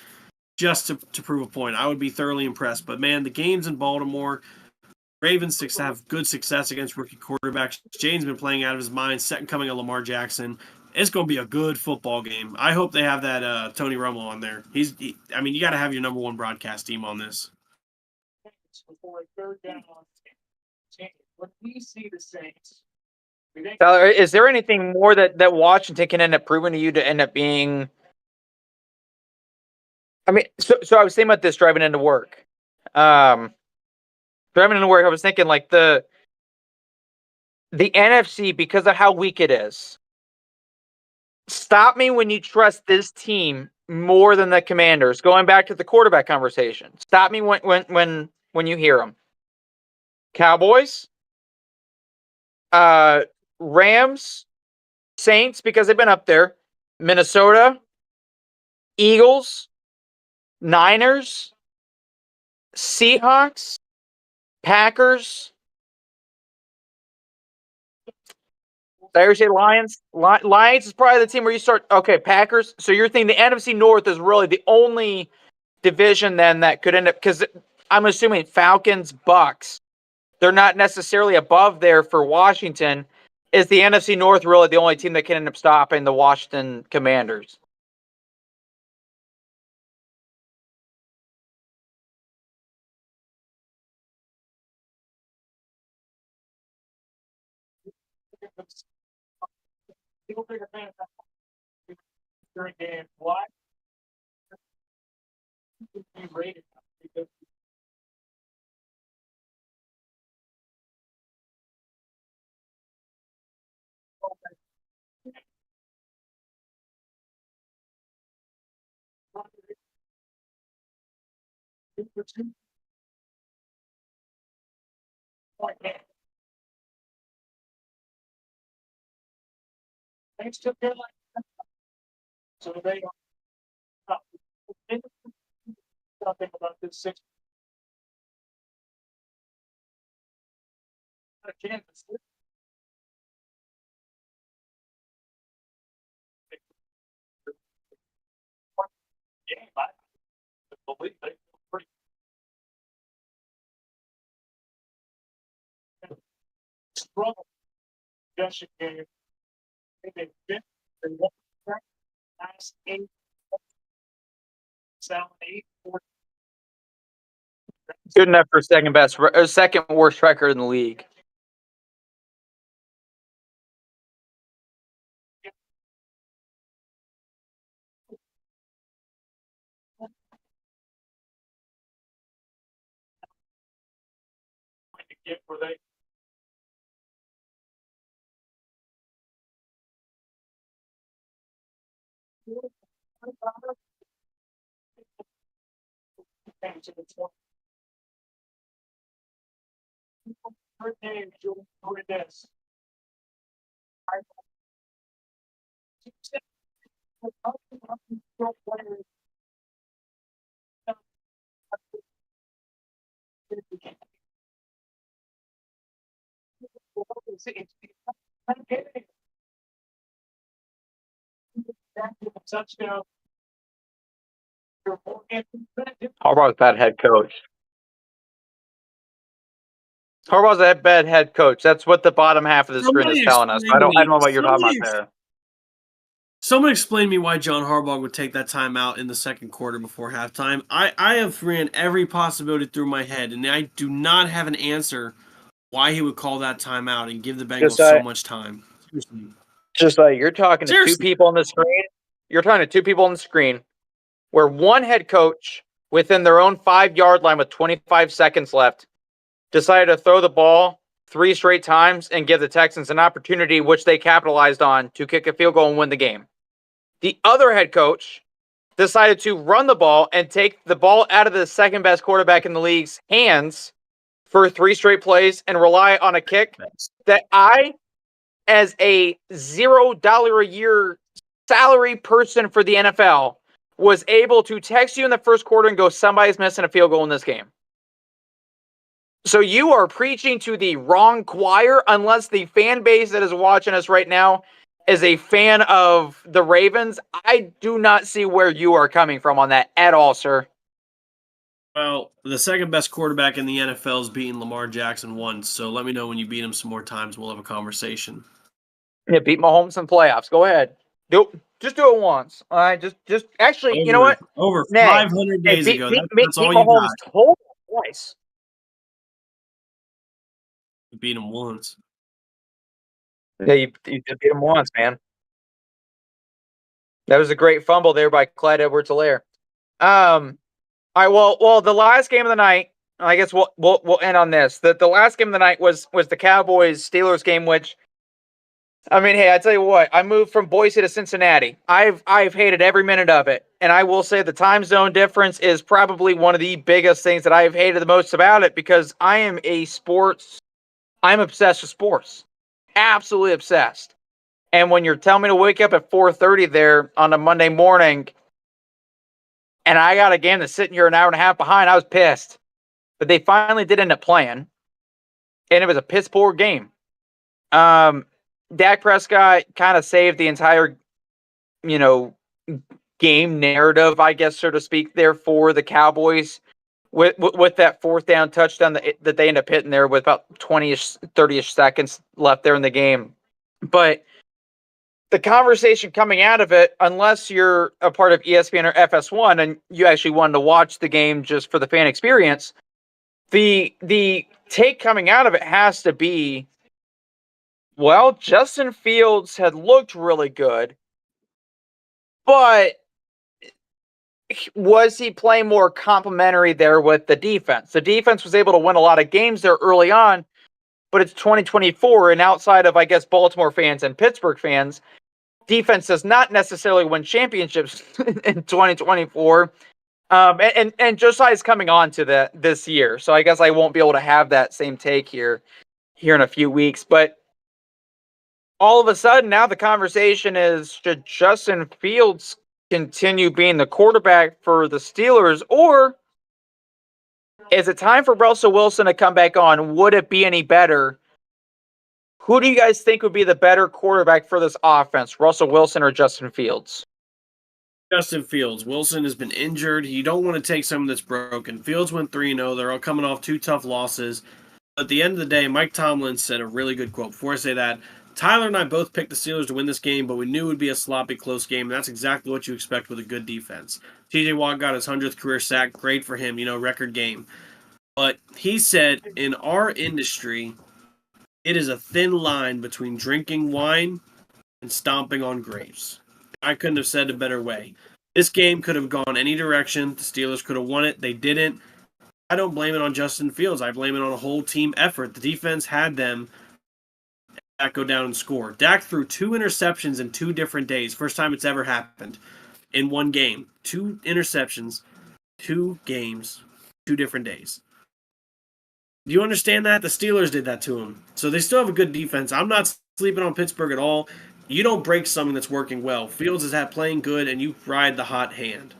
just to prove a point. I would be thoroughly impressed. But man, the games in Baltimore, Ravens have good success against rookie quarterbacks. Jane's been playing out of his mind, second coming of Lamar Jackson. It's going to be a good football game. I hope they have that Tony Romo on there. I mean, you got to have your number one broadcast team on this. Tyler, is there anything more that Washington can end up proving to you to end up being? I mean, so I was thinking about this driving into work. Driving into work, I was thinking like the NFC, because of how weak it is. Stop me when you trust this team more than the Commanders. Going back to the quarterback conversation. Stop me when you hear them. Cowboys, Rams, Saints, because they've been up there. Minnesota, Eagles, Niners, Seahawks, Packers. Did I say Lions? Lions is probably the team where you start. Okay, Packers. So you're thinking the NFC North is really the only division then that could end up, because I'm assuming Falcons, Bucks, they're not necessarily above there for Washington. Is the NFC North really the only team that can end up stopping the Washington Commanders? Good enough for second worst record in the league. Harbaugh's a bad head coach. Harbaugh's a bad head coach. That's what the bottom half of the screen is telling us. I don't know what you're talking about there. Someone explain to me why John Harbaugh would take that timeout in the second quarter before halftime. I have ran every possibility through my head, and I do not have an answer why he would call that timeout and give the Bengals so much time. Just like you're talking to two people on the screen. You're talking to two people on the screen where one head coach within their own 5-yard line with 25 seconds left decided to throw the ball 3 straight times and give the Texans an opportunity, which they capitalized on, to kick a field goal and win the game. The other head coach decided to run the ball and take the ball out of the second best quarterback in the league's hands for 3 straight plays and rely on a kick that I, as a $0 a year salary person for the NFL, was able to text you in the first quarter and go, somebody's missing a field goal in this game. So you are preaching to the wrong choir, unless the fan base that is watching us right now is a fan of the Ravens. I do not see where you are coming from on that at all, sir. Well, the second best quarterback in the NFL is beating Lamar Jackson once, so let me know when you beat him some more times. We'll have a conversation. Yeah, beat Mahomes in playoffs. Go ahead. Just do it once. All right, just actually, you know what? Over 500 days ago. That's all you got. Mahomes total twice. Beat them once. Yeah, you did beat him once, man. That was a great fumble there by Clyde Edwards-Helaire. All right, well, the last game of the night, I guess we'll end on this. The last game of the night was the Cowboys Steelers game, which, I mean, hey, I tell you what, I moved from Boise to Cincinnati. I've hated every minute of it, and I will say the time zone difference is probably one of the biggest things that I've hated the most about it, because I'm obsessed with sports, absolutely obsessed. And when you're telling me to wake up at 4:30 there on a Monday morning, and I got a game that's sitting here an hour and a half behind, I was pissed. But they finally did end up playing, and it was a piss poor game. Dak Prescott kind of saved the entire, game narrative, I guess, so to speak, there for the Cowboys with that fourth down touchdown that they end up hitting there with about 20-ish, 30-ish seconds left there in the game. But the conversation coming out of it, unless you're a part of ESPN or FS1 and you actually wanted to watch the game just for the fan experience, the take coming out of it has to be, well, Justin Fields had looked really good, but was he playing more complementary there with the defense? The defense was able to win a lot of games there early on, but it's 2024, and outside of, I guess, Baltimore fans and Pittsburgh fans, defense does not necessarily win championships in 2024. And Josiah's coming on to this year, so I guess I won't be able to have that same take here in a few weeks. But all of a sudden, now the conversation is, should Justin Fields continue being the quarterback for the Steelers, or is it time for Russell Wilson to come back on? Would it be any better? Who do you guys think would be the better quarterback for this offense, Russell Wilson or Justin Fields? Justin Fields. Wilson has been injured. You don't want to take someone that's broken. Fields went 3-0. They're all coming off 2 tough losses. At the end of the day, Mike Tomlin said a really good quote. Before I say that, Tyler and I both picked the Steelers to win this game, but we knew it would be a sloppy, close game, and that's exactly what you expect with a good defense. TJ Watt got his 100th career sack. Great for him, record game. But he said, in our industry, it is a thin line between drinking wine and stomping on grapes. I couldn't have said it a better way. This game could have gone any direction. The Steelers could have won it. They didn't. I don't blame it on Justin Fields. I blame it on a whole team effort. The defense had them go down and score. Dak threw 2 interceptions in 2 different days. First time it's ever happened in one game. 2 interceptions, 2 games, 2 different days. Do you understand that? The Steelers did that to him. So they still have a good defense. I'm not sleeping on Pittsburgh at all. You don't break something that's working well. Fields is playing good, and you ride the hot hand.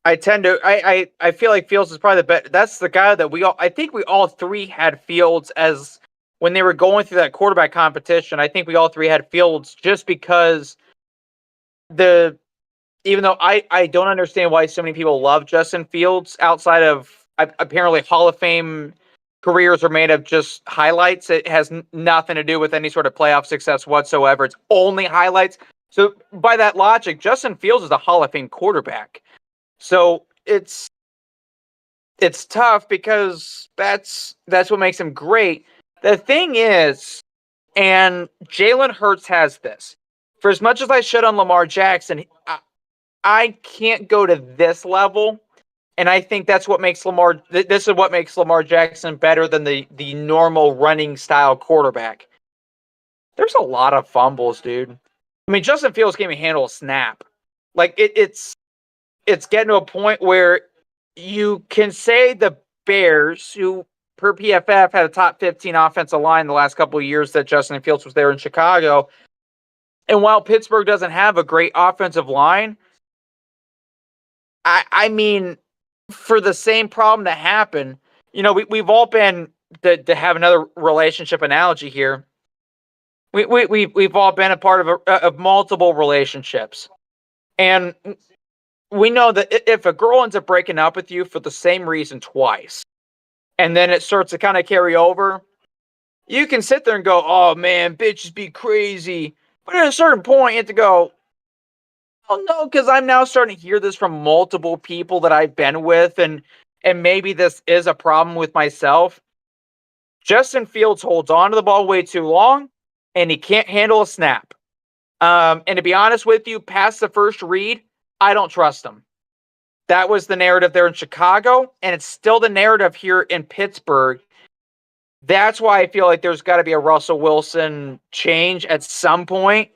I tend to I feel like Fields is probably the best. That's the guy that I think we all three had Fields as when they were going through that quarterback competition. I think we all three had Fields just because even though I don't understand why so many people love Justin Fields outside of apparently Hall of Fame careers are made of just highlights. It has nothing to do with any sort of playoff success whatsoever. It's only highlights. So by that logic, Justin Fields is a Hall of Fame quarterback. So it's tough because that's what makes him great. The thing is, and Jalen Hurts has this. For as much as I shit on Lamar Jackson, I can't go to this level. And I think that's what makes this is what makes Lamar Jackson better than the normal running style quarterback. There's a lot of fumbles, dude. I mean, Justin Fields can't even handle a snap. Like it's getting to a point where you can say the Bears, who per PFF had a top 15 offensive line the last couple of years that Justin Fields was there in Chicago. And while Pittsburgh doesn't have a great offensive line, I mean, for the same problem to happen, we've all been to have another relationship analogy here. We've all been a part of multiple relationships, and we know that if a girl ends up breaking up with you for the same reason twice, and then it starts to kind of carry over, you can sit there and go, "Oh man, bitches be crazy," but at a certain point, you have to go, Oh no, because I'm now starting to hear this from multiple people that I've been with, and maybe this is a problem with myself. Justin Fields holds on to the ball way too long, and he can't handle a snap. And to be honest with you, past the first read, I don't trust him. That was the narrative there in Chicago, and it's still the narrative here in Pittsburgh. That's why I feel like there's got to be a Russell Wilson change at some point.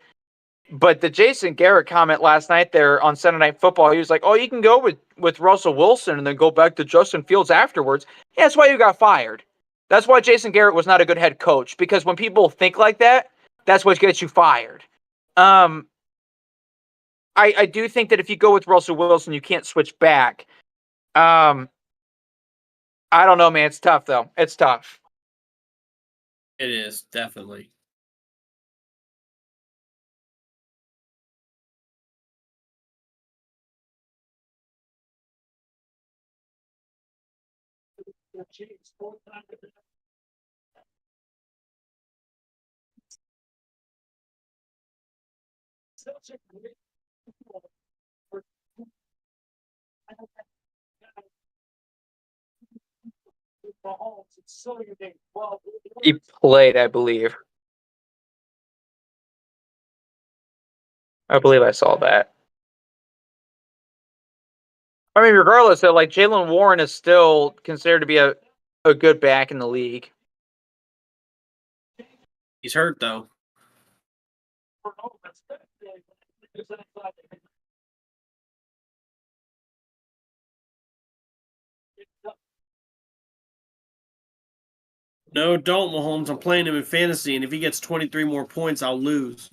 But the Jason Garrett comment last night there on Sunday Night Football, he was like, oh, you can go with Russell Wilson and then go back to Justin Fields afterwards. Yeah, that's why you got fired. That's why Jason Garrett was not a good head coach, because when people think like that, that's what gets you fired. I do think that if you go with Russell Wilson, you can't switch back. I don't know, man. It's tough, though. It's tough. It is, definitely. He played, I believe. I saw that. I mean, regardless, though, like Jalen Warren is still considered to be a good back in the league. He's hurt, though. No, don't, Mahomes. I'm playing him in fantasy, and if he gets 23 more points, I'll lose.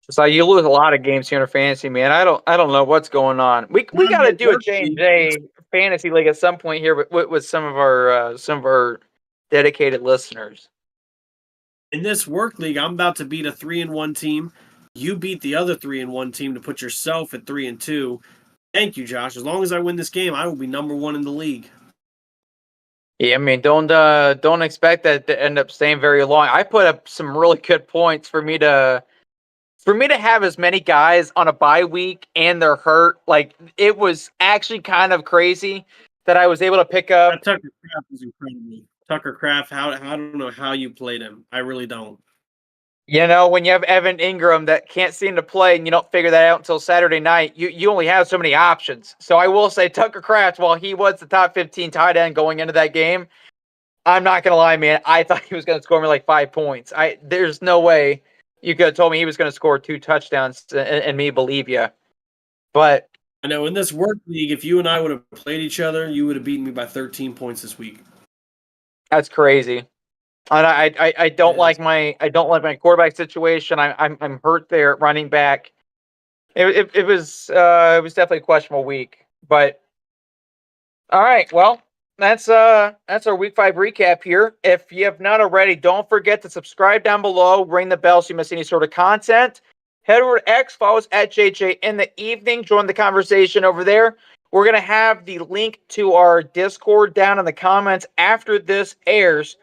So you lose a lot of games here in fantasy, man. I don't know what's going on. We got to do a J&J fantasy league at some point here with some of our dedicated listeners. In this work league, I'm about to beat a 3-1 team. You beat the other 3-1 team to put yourself at 3-2. Thank you, Josh. As long as I win this game, I will be number 1 in the league. Yeah, I mean, don't expect that to end up staying very long. I put up some really good points for me to have as many guys on a bye week and they're hurt. Like, it was actually kind of crazy that I was able to pick up. That Tucker Kraft was incredible. Tucker Kraft, I don't know how you played him. I really don't. You know, when you have Evan Ingram that can't seem to play and you don't figure that out until Saturday night, you only have so many options. So I will say Tucker Kraft, while he was the top 15 tight end going into that game, I'm not going to lie, man, I thought he was going to score me like 5 points. There's no way you could have told me he was going to score 2 touchdowns and me believe you. But I know in this work league, if you and I would have played each other, you would have beaten me by 13 points this week. That's crazy. And I don't like my quarterback situation. I'm hurt there at running back. It was definitely a questionable week. But all right, well, that's our week 5 recap here. If you have not already, don't forget to subscribe down below, ring the bell so you miss any sort of content. Head over to X, follow us at JJ in the evening. Join the conversation over there. We're going to have the link to our Discord down in the comments after this airs.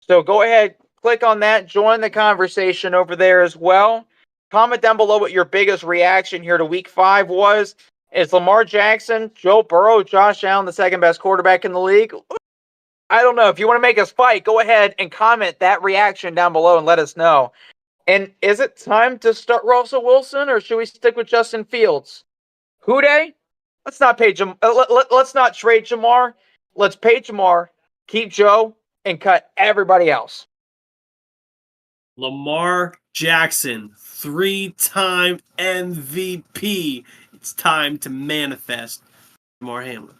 So go ahead, click on that, join the conversation over there as well. Comment down below what your biggest reaction here to week 5 was. Is Lamar Jackson, Joe Burrow, Josh Allen the second best quarterback in the league? I don't know. If you want to make us fight, go ahead and comment that reaction down below and let us know. And is it time to start Russell Wilson, or should we stick with Justin Fields? Who day? Let's not pay let's not trade Jamar. Let's pay Jamar, keep Joe, and cut everybody else. Lamar Jackson, 3-time MVP. It's time to manifest Lamar Hamlin.